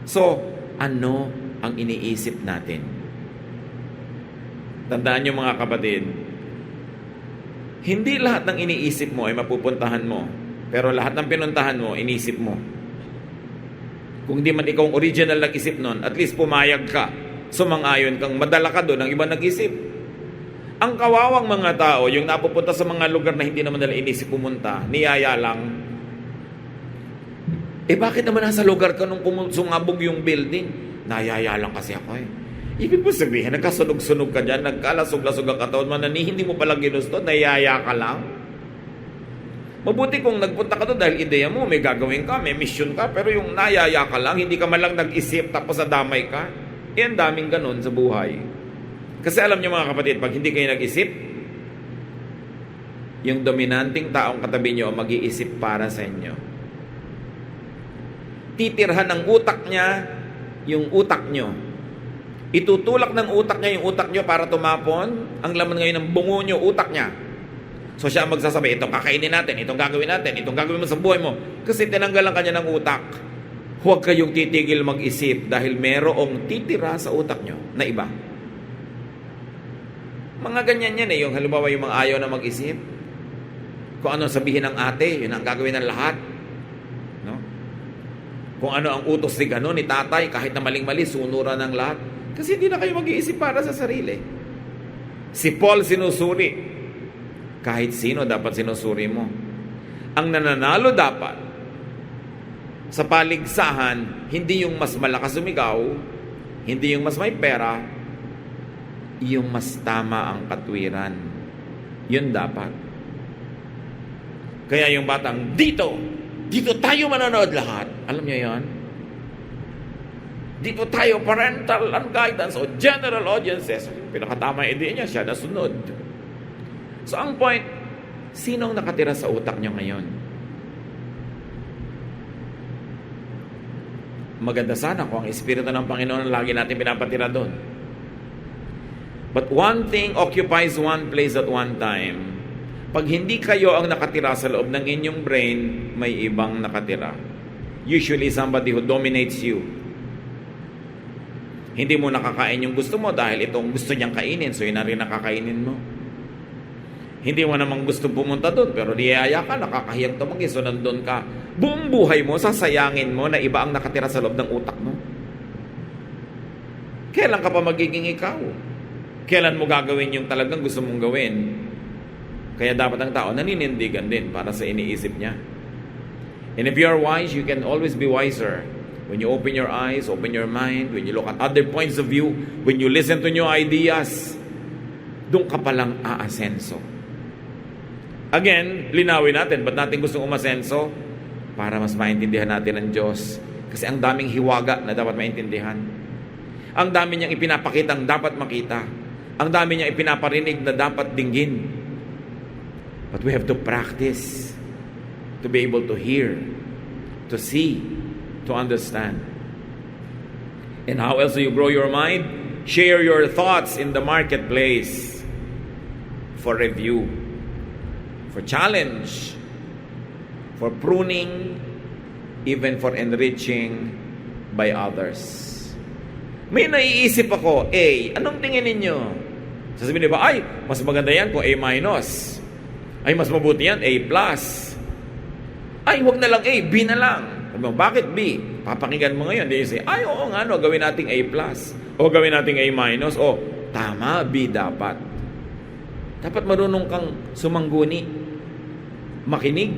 So, ano ang iniisip natin? Tandaan nyo mga kapatid, hindi lahat ng iniisip mo ay mapupuntahan mo, pero lahat ng pinuntahan mo, inisip mo. Kung di man ikaw ang original nag-isip nun, at least pumayag ka, sumang-ayon kang madala ka doon ng ibang nag-isip. Ang kawawang mga tao, yung napupunta sa mga lugar na hindi naman nila inisip pumunta, niyaya lang. Bakit naman nasa lugar ka nung sumabog yung building? Nayaya lang kasi ako eh. Ibig mo sabihin, nagkasunog-sunog ka dyan, nagkalasog-lasog ang katawan mo, na hindi mo pala ginusto, nayaya ka lang. Mabuti kung nagpunta ka doon dahil ideya mo, may gagawin ka, may mission ka, pero yung nayaya ka lang, hindi ka man lang nag-isip tapos nadamay ka. Ang daming ganun sa buhay. Kasi alam niyo mga kapatid, pag hindi kayo nag-isip, yung dominanting taong katabi niyo mag-iisip para sa inyo. Titirhan ng utak niya yung utak niyo. Itutulak ng utak niya yung utak niyo para tumapon. Ang laman ngayon ng bungo niyo, utak niya. So siya ang magsasabi, itong kakainin natin, itong gagawin natin, itong gagawin mo sa buhay mo. Kasi tinanggalan kanya ng utak. Huwag kayong titigil mag-isip dahil merong titira sa utak niyo na iba. Mga ganyan yan eh. Yung halimbawa yung mga ayaw na mag-isip. Kung ano sabihin ng ate, yun ang gagawin ng lahat. No? Kung ano ang utos ni gano'n, ni tatay, kahit na maling-mali, sunuran ng lahat. Kasi hindi na kayo mag-iisip para sa sarili. Si Paul sinusuri. Kahit sino dapat sinusuri mo. Ang nananalo dapat sa paligsahan, hindi yung mas malakas sumigaw, hindi yung mas may pera, yung mas tama ang katwiran. Yun dapat. Kaya yung batang, dito tayo manonood lahat. Alam niyo yan? Dito tayo, parental and guidance o general audiences. Pinakatama yung idea niya, siya nasunod. So ang point, sinong nakatira sa utak niyo ngayon? Maganda sana kung ang Espiritu ng Panginoon ang lagi natin pinapatira doon. But one thing occupies one place at one time. Pag hindi kayo ang nakatira sa loob ng inyong brain, may ibang nakatira. Usually somebody who dominates you. Hindi mo nakakain yung gusto mo dahil itong gusto niyang kainin, so yun na rin nakakainin mo. Hindi mo namang gusto pumunta doon, pero niyaya ka, nakakahiyang tumanggi, so nandun ka. Buong buhay mo, sasayangin mo na iba ang nakatira sa loob ng utak mo. Kailan ka pa magiging ikaw? Kailan mo gagawin yung talagang gusto mong gawin? Kaya dapat ang tao naninindigan din para sa iniisip niya. And if you are wise, you can always be wiser. When you open your eyes, open your mind, when you look at other points of view, when you listen to new ideas, doon ka palang aasenso. Again, linawin natin, ba't natin gustong umasenso? Para mas maintindihan natin ang Diyos. Kasi ang daming hiwaga na dapat maintindihan. Ang dami niyang ipinapakita ang dapat makita. Ang dami niyang ipinaparinig na dapat dinggin. But we have to practice to be able to hear, to see, to understand. And how else do you grow your mind? Share your thoughts in the marketplace for review, for challenge, for pruning, even for enriching by others. May naiisip ako, A, anong tingin ninyo? Sasabihin ba, ay, mas maganda yan kung A-. Ay, mas mabuti yan, A+. Ay, wag na lang A, B na lang. Bakit B? Papakinggan mo ngayon. They say, ay, oo nga, no, gawin nating A+. O gawin nating A-. O, tama, B dapat. Dapat marunong kang sumangguni, makinig.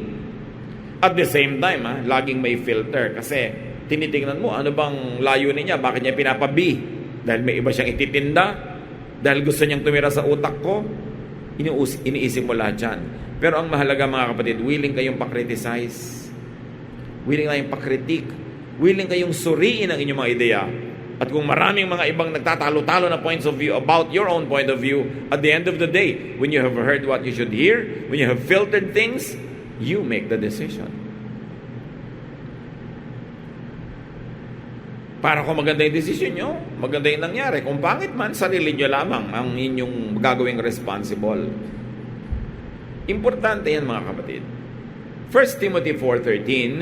At the same time, laging may filter. Kasi, tinitingnan mo, ano bang layunin niya? Bakit niya pinapa-B? Dahil may iba siyang ititinda? Dahil gusto niyang tumira sa utak ko? Iniisip mo lahat yan. Pero ang mahalaga mga kapatid, willing kayong pa-criticize. Willing kayong pa-critique. Willing kayong suriin ang inyong mga ideya. At kung maraming mga ibang nagtatalo-talo na points of view about your own point of view, at the end of the day, when you have heard what you should hear, when you have filtered things, you make the decision. Para kung maganda yung decision nyo, maganda yung nangyari. Kung pangit man, sarili nyo lamang ang inyong gagawing responsible. Importante yan, mga kapatid. 1 Timothy 4:13,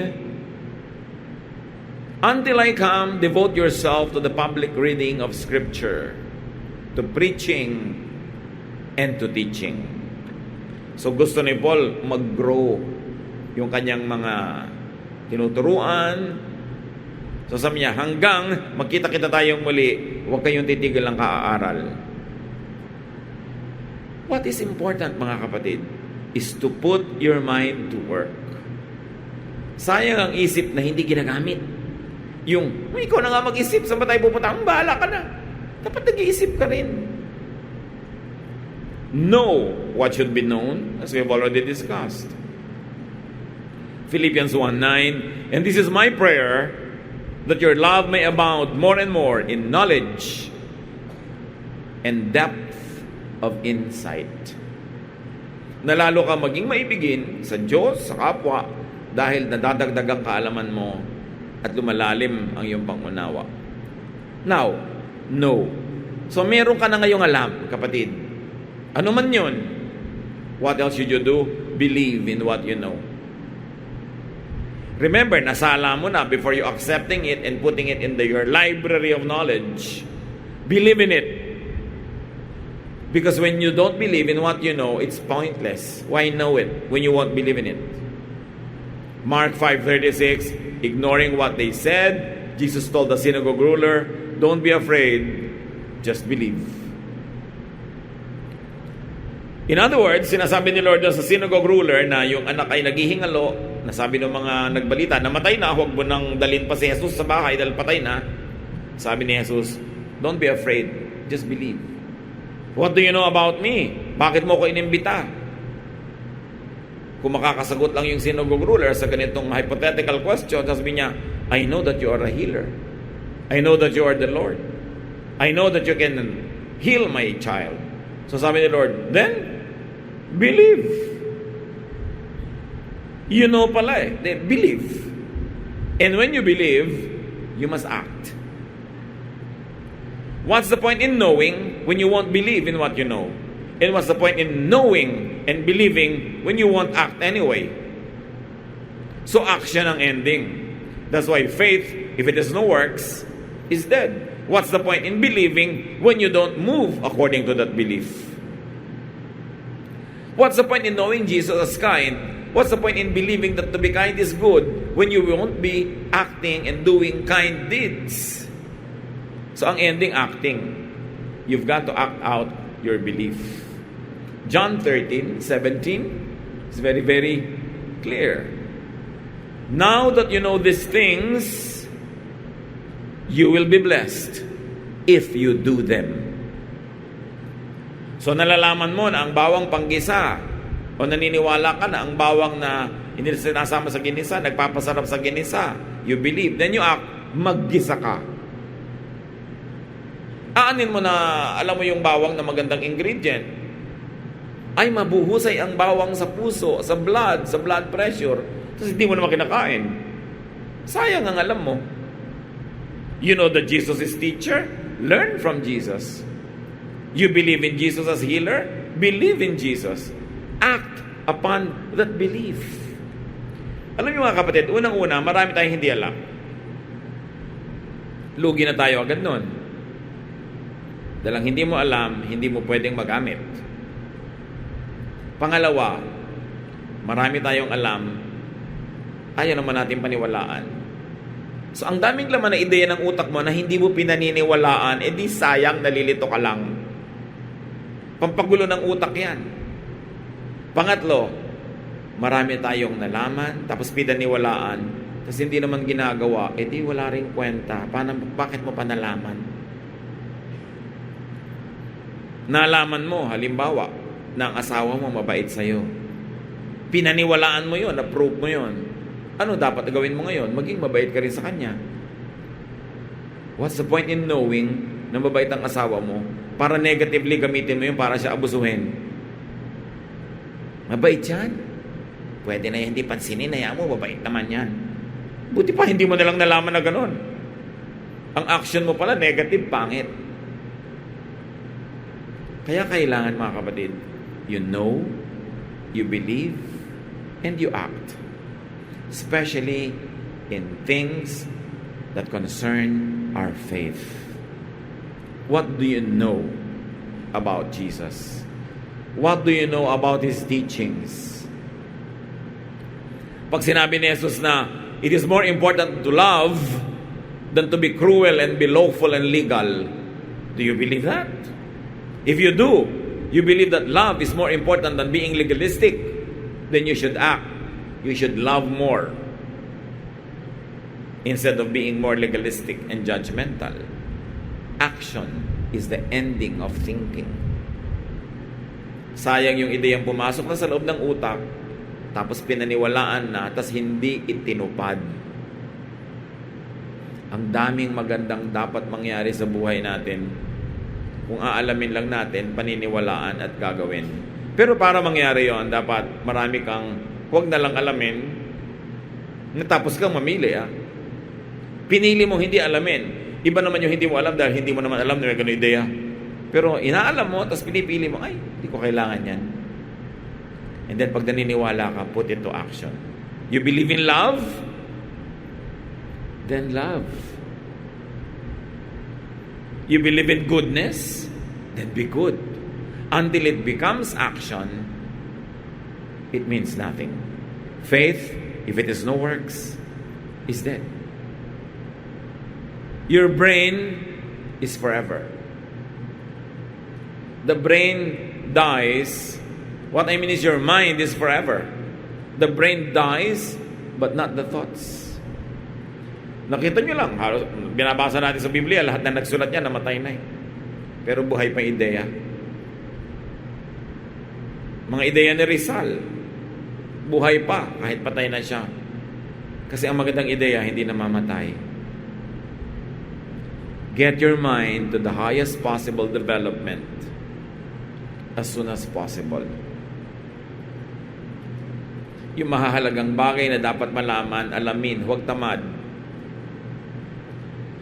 "Until I come, devote yourself to the public reading of Scripture, to preaching, and to teaching." So gusto ni Paul mag-grow yung kanyang mga tinuturuan. So sabi niya, hanggang magkita-kita tayong muli, huwag kayong titigil ng kaaaral. What is important, mga kapatid, is to put your mind to work. Sayang ang isip na hindi ginagamit. Yung, ikaw na nga mag-isip, saan ba tayo pupunta? Bahala ka na. Dapat nag-iisip ka rin. Know what should be known, as we have already discussed. Philippians 1:9, "And this is my prayer, that your love may abound more and more in knowledge and depth of insight." Na lalo ka maging maibigin sa Diyos, sa kapwa, dahil nadadagdag ang kaalaman mo at lumalalim ang iyong pangunawa. Now, know. So meron ka na ngayong alam, kapatid. Ano man yun? What else should you do? Believe in what you know. Remember, nasala mo na before you accepting it and putting it in your library of knowledge. Believe in it. Because when you don't believe in what you know, it's pointless. Why know it when you won't believe in it? Mark 5:36, ignoring what they said, Jesus told the synagogue ruler, "Don't be afraid, just believe." In other words, sinasabi ni Lord sa synagogue ruler na yung anak ay naghihingalo, nasabi ng mga nagbalita, namatay na, huwag mo nang dalhin pa si Jesus sa bahay dahil patay na. Sabi ni Jesus, "Don't be afraid, just believe." What do you know about me? Bakit mo ko inimbita? Kung makakasagot lang yung synagogue ruler sa ganitong hypothetical question, sabi niya, "I know that you are a healer. I know that you are the Lord. I know that you can heal my child." So sabi ni Lord, then, believe. You know pala eh. Then, believe. And when you believe, you must act. What's the point in knowing when you won't believe in what you know? And what's the point in knowing and believing when you won't act anyway? So action ang ending. That's why faith, if it has no works, is dead. What's the point in believing when you don't move according to that belief? What's the point in knowing Jesus as kind? What's the point in believing that to be kind is good when you won't be acting and doing kind deeds? So ang ending, acting. You've got to act out your belief. John 13:17 is very, very clear. Now that you know these things, you will be blessed if you do them. So nalalaman mo na ang bawang panggisa, o naniniwala ka na ang bawang na hindi sinasama sa ginisa, nagpapasarap sa ginisa, you believe, then you act, maggisa ka. Aanin mo na alam mo yung bawang na magandang ingredient. Ay, mabuhusay ang bawang sa puso, sa blood pressure. Tapos hindi mo naman kinakain. Sayang ang alam mo. You know that Jesus is teacher? Learn from Jesus. You believe in Jesus as healer? Believe in Jesus. Act upon that belief. Alam niyo mga kapatid, unang-una, marami tayong hindi alam. Lugi na tayo agad nun. Dalang hindi mo alam, hindi mo pwedeng magamit. Pangalawa, marami tayong alam, ayaw naman natin paniwalaan. So, ang daming laman na ideya ng utak mo na hindi mo pinaniniwalaan, edi sayang, nalilito ka lang. Pampagulo ng utak yan. Pangatlo, marami tayong nalaman, tapos pinaniwalaan, tapos hindi naman ginagawa, edi wala rin kwenta. Bakit mo pa nalaman? Nalaman mo, halimbawa, na ang asawa mo mabait sa'yo. Pinaniwalaan mo yon, na-prove mo yon. Ano dapat gawin mo ngayon? Maging mabait ka rin sa kanya. What's the point in knowing na mabait ang asawa mo para negatively gamitin mo yun para siya abusuhin? Mabait yan. Pwede na yan, hindi pansinin, hayaan mo, mabait naman yan. Buti pa, hindi mo nalang nalaman na ganon. Ang action mo pala, negative, pangit. Kaya kailangan, mga kapatid, you know, you believe, and you act. Especially in things that concern our faith. What do you know about Jesus? What do you know about His teachings? Pag sinabi ni Jesus na it is more important to love than to be cruel and be lawful and legal, do you believe that? If you do, you believe that love is more important than being legalistic, then you should act. You should love more instead of being more legalistic and judgmental. Action is the ending of thinking. Sayang yung ideyang pumasok na sa loob ng utak, tapos pinaniwalaan na, tapos hindi itinupad. Ang daming magandang dapat mangyari sa buhay natin kung aalamin lang natin, paniniwalaan at gagawin. Pero para mangyari yon, dapat marami kang, huwag na lang alamin, natapos kang mamili. Pinili mo hindi alamin. Iba naman yung hindi mo alam dahil hindi mo naman alam na may ganun ideya. Pero inaalam mo, tapos pinipili mo, ay, hindi ko kailangan yan. And then pag naniniwala ka, put it to action. You believe in love? Then love. You believe in goodness? Then be good. Until it becomes action, it means nothing. Faith, if it is no works, is dead. Your brain is forever. The brain dies. What I mean is your mind is forever. The brain dies, but not the thoughts. Nakita nyo lang, binabasa natin sa Biblia, lahat na nagsulat niya, namatay na eh. Pero buhay pa yung ideya. Mga ideya ni Rizal, buhay pa, kahit patay na siya. Kasi ang magandang ideya, hindi namamatay. Get your mind to the highest possible development as soon as possible. Yung mahahalagang bagay na dapat malaman, alamin, huwag tamad.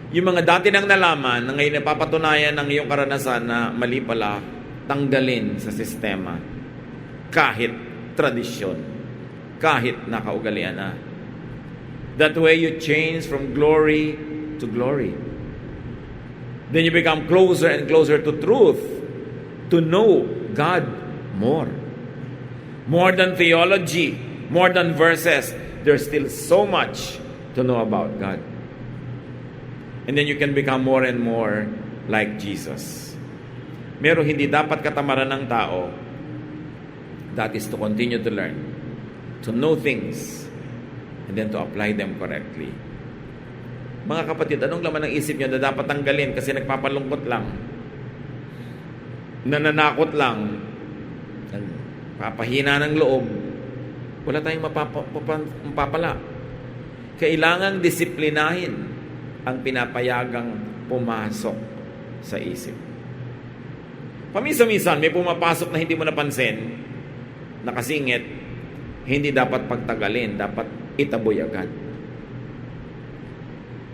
Yung mga dati nang nalaman na ngayon napapatunayan ng iyong karanasan na mali pala, tanggalin sa sistema. Kahit tradisyon, kahit nakaugalian na. That way you change from glory to glory. Then you become closer and closer to truth, to know God more. More than theology, more than verses, there's still so much to know about God. And then you can become more and more like Jesus. Pero hindi dapat katamaran ng tao. That is to continue to learn, to know things, and then to apply them correctly. Mga kapatid, anong laman ng isip nyo na dapat tanggalin kasi nagpapalungkot lang, nananakot lang, papahina ng loob, wala tayong mapapala. Kailangang disiplinahin ang pinapayagang pumasok sa isip. Paminsan-minsan, may pumapasok na hindi mo napansin, nakasingit, hindi dapat pagtagalin, dapat itaboy agad.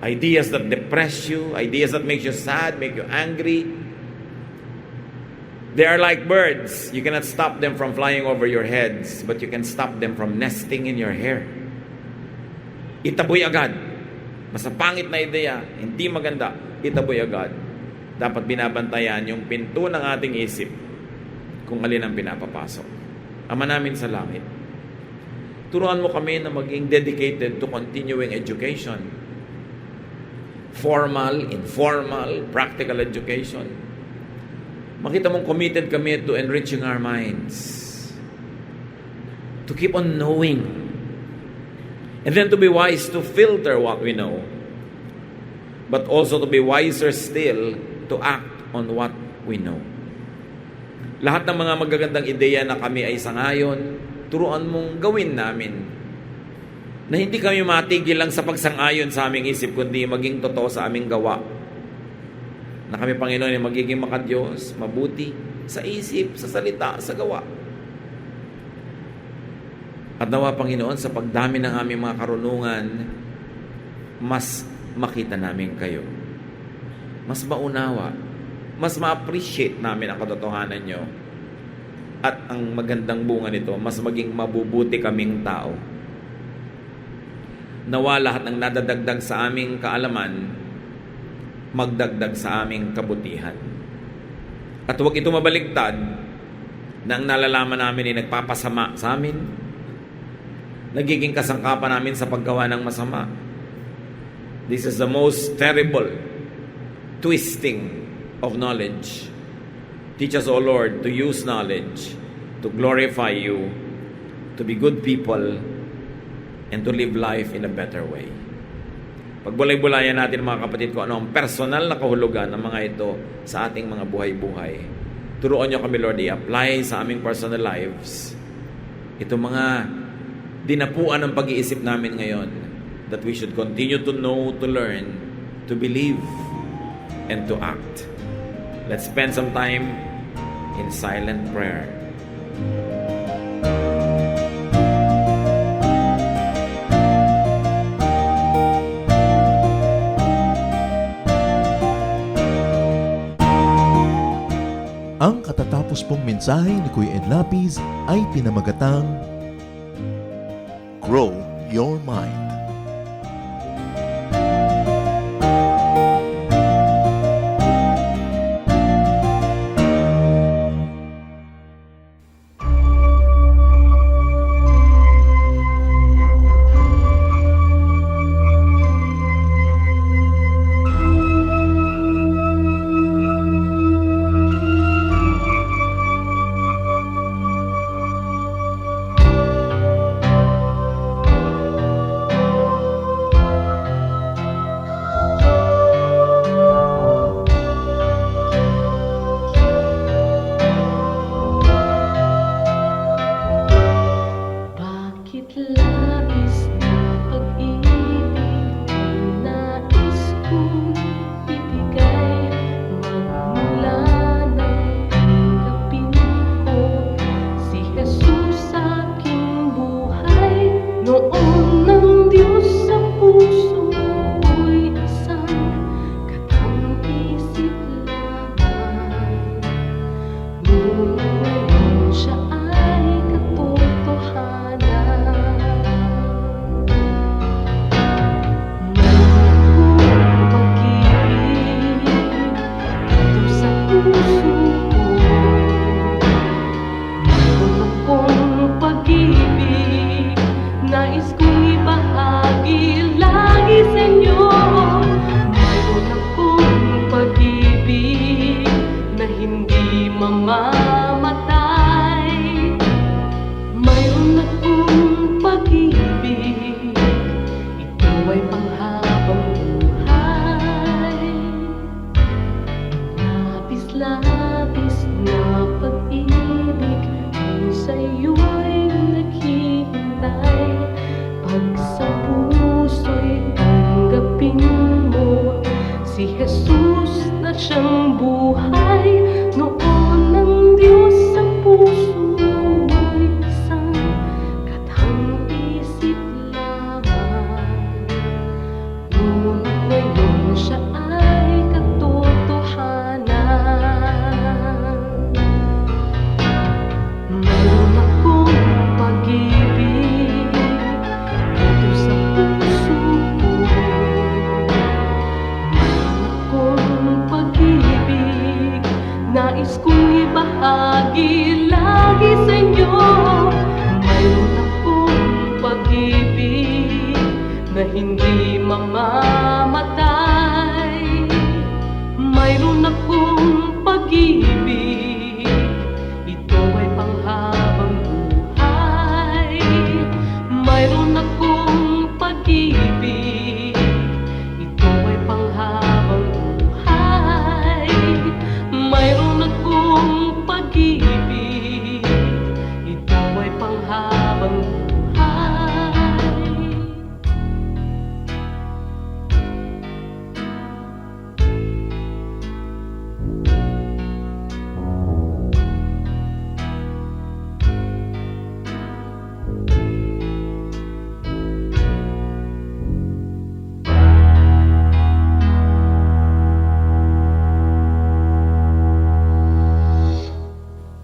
Ideas that depress you, ideas that make you sad, make you angry, they are like birds. You cannot stop them from flying over your heads, but you can stop them from nesting in your hair. Itaboy agad. Basta pangit na ideya, hindi maganda, itaboy agad. Dapat binabantayan yung pinto ng ating isip kung alin ang pinapapasok. Ama namin sa langit, turuan mo kami na maging dedicated to continuing education. Formal, informal, practical education. Makita mong committed kami to enriching our minds. To keep on knowing. And then to be wise to filter what we know. But also to be wiser still to act on what we know. Lahat ng mga magagandang ideya na kami ay sangayon, turuan mong gawin namin. Na hindi kami matigil lang sa pagsang-ayon sa aming isip, kundi maging totoo sa aming gawa na kami, Panginoon, ay magiging makadiyos, mabuti, sa isip, sa salita, sa gawa. At nawa, Panginoon, sa pagdami ng aming mga karunungan, mas makita namin kayo. Mas maunawa, mas ma-appreciate namin ang katotohanan nyo. At ang magandang bunga nito, mas maging mabubuti kaming tao. Nawa lahat ng nadadagdag sa aming kaalaman, magdagdag sa aming kabutihan. At huwag ito mabaligtad na ang nalalaman namin ay nagpapasama sa amin, nagiging kasangkapan namin sa paggawa ng masama. This is the most terrible twisting of knowledge. Teach us, O Lord, to use knowledge, to glorify you, to be good people, and to live life in a better way. Pagbulay-bulayan natin, mga kapatid, ko ano ang personal na kahulugan ng mga ito sa ating mga buhay-buhay. Turuan niyo kami, Lord, i-apply sa aming personal lives ito mga dinapuan ng pag-iisip namin ngayon, that we should continue to know, to learn, to believe, and to act. Let's spend some time in silent prayer. Ang katatapos pong mensahe ni Kuya Ed Lapiz ay pinamagatang Grow Your Mind.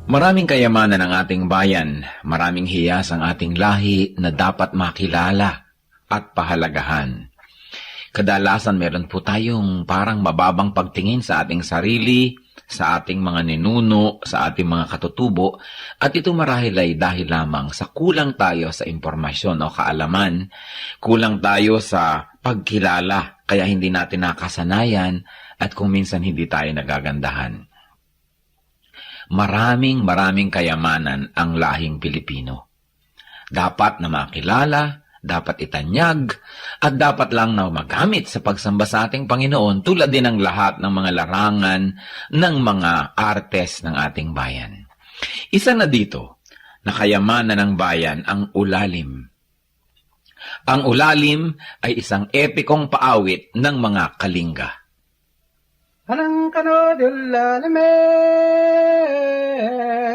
Maraming kayamanan ang ating bayan, maraming hiyas ang ating lahi na dapat makilala at pahalagahan. Kadalasan meron po tayong parang mababang pagtingin sa ating sarili, sa ating mga ninuno, sa ating mga katutubo, at ito marahil ay dahil lamang sa kulang tayo sa impormasyon o kaalaman, kulang tayo sa pagkilala, kaya hindi natin nakasanayan at kung minsan hindi tayo nagagandahan. Maraming kayamanan ang lahing Pilipino. Dapat na makilala, dapat itanyag, at dapat lang na magamit sa pagsamba sa ating Panginoon tulad din ng lahat ng mga larangan ng mga artes ng ating bayan. Isa na dito, na kayamanan ng bayan ang ulalim. Ang ulalim ay isang epikong paawit ng mga Kalinga. Anang kanodul lalame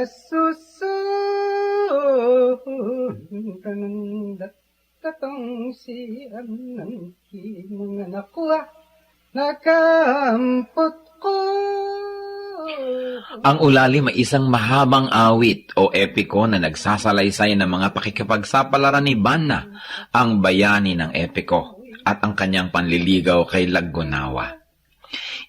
susu tanang tatong si anang kinang nakuha nakampot ko. Ang ulalim ay isang mahabang awit o epiko na nagsasalaysay ng mga pakikipagsapalaran ni Banna, ang bayani ng epiko, at ang kanyang panliligaw kay Laggunawa.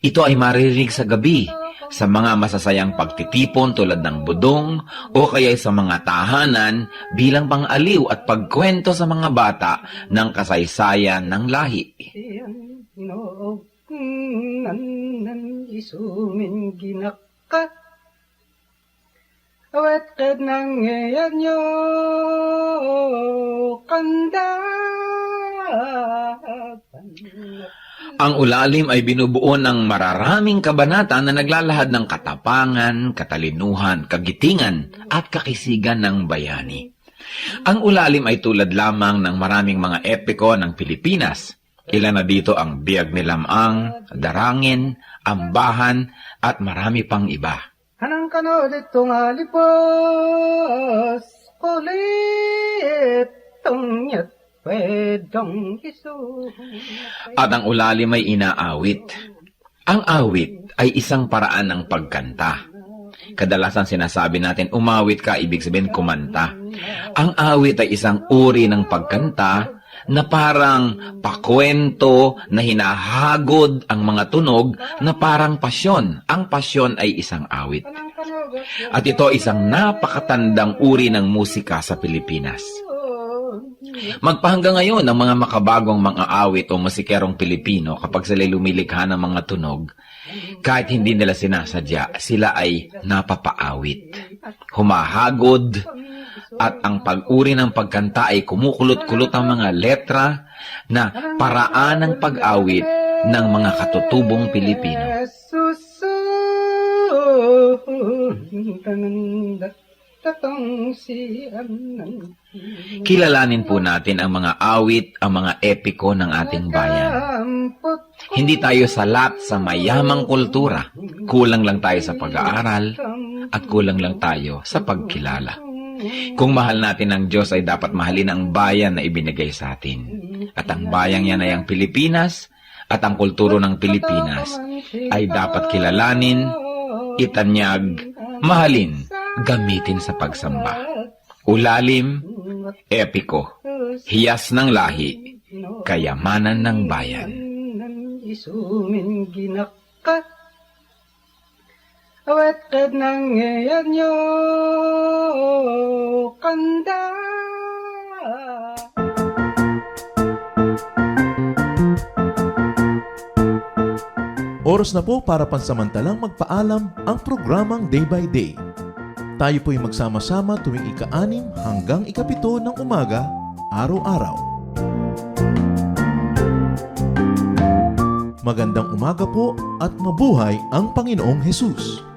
Ito ay maririnig sa gabi sa mga masasayang pagtitipon tulad ng budong o kaya sa mga tahanan bilang pang-aliw at pagkwento sa mga bata ng kasaysayan ng lahi. Nan isumin ginaka awet kad nang ngayon nyo kanda. Ang ulalim ay binubuo ng mararaming kabanata na naglalahad ng katapangan, katalinuhan, kagitingan at kakisigan ng bayani. Ang ulalim ay tulad lamang ng maraming mga epiko ng Pilipinas. Ilan na dito ang Biyag ni Lamang, Darangin, Ambahan at marami pang iba. Anang kano ditong alipos kulit tong nyat pwedong isu. At ang ulalim ay inaawit. Ang awit ay isang paraan ng pagkanta. Kadalasan sinasabi natin, umawit ka, ibig sabihin kumanta. Ang awit ay isang uri ng pagkanta na parang pakwento na hinahagod ang mga tunog na parang pasyon. Ang pasyon ay isang awit. At ito isang napakatandang uri ng musika sa Pilipinas. Magpahanggang ngayon ang mga makabagong mga awit o musikerong Pilipino kapag sila lumilikha ng mga tunog, kahit hindi nila sinasadya, sila ay napapaawit, humahagod, at ang pag-uri ng pagkanta ay kumukulot-kulot ang mga letra na paraan ng pag-awit ng mga katutubong Pilipino. Kilalanin po natin ang mga awit, ang mga epiko ng ating bayan. Hindi tayo salat sa mayamang kultura. Kulang lang tayo sa pag-aaral at kulang lang tayo sa pagkilala. Kung mahal natin ang Diyos ay dapat mahalin ang bayan na ibinigay sa atin. At ang bayang yan ay ang Pilipinas at ang kulturo ng Pilipinas ay dapat kilalanin, itanyag, mahalin, gamitin sa pagsamba. Ulalim, epiko, hiyas ng lahi, kayamanan ng bayan. Isumin ginaka awet kad nang ngayon nyo kanda. Oras na po para pansamantalang magpaalam ang programang Day by Day. Tayo po'y magsama-sama tuwing ika-6 hanggang ika-7 ng umaga, araw-araw. Magandang umaga po at mabuhay ang Panginoong Hesus!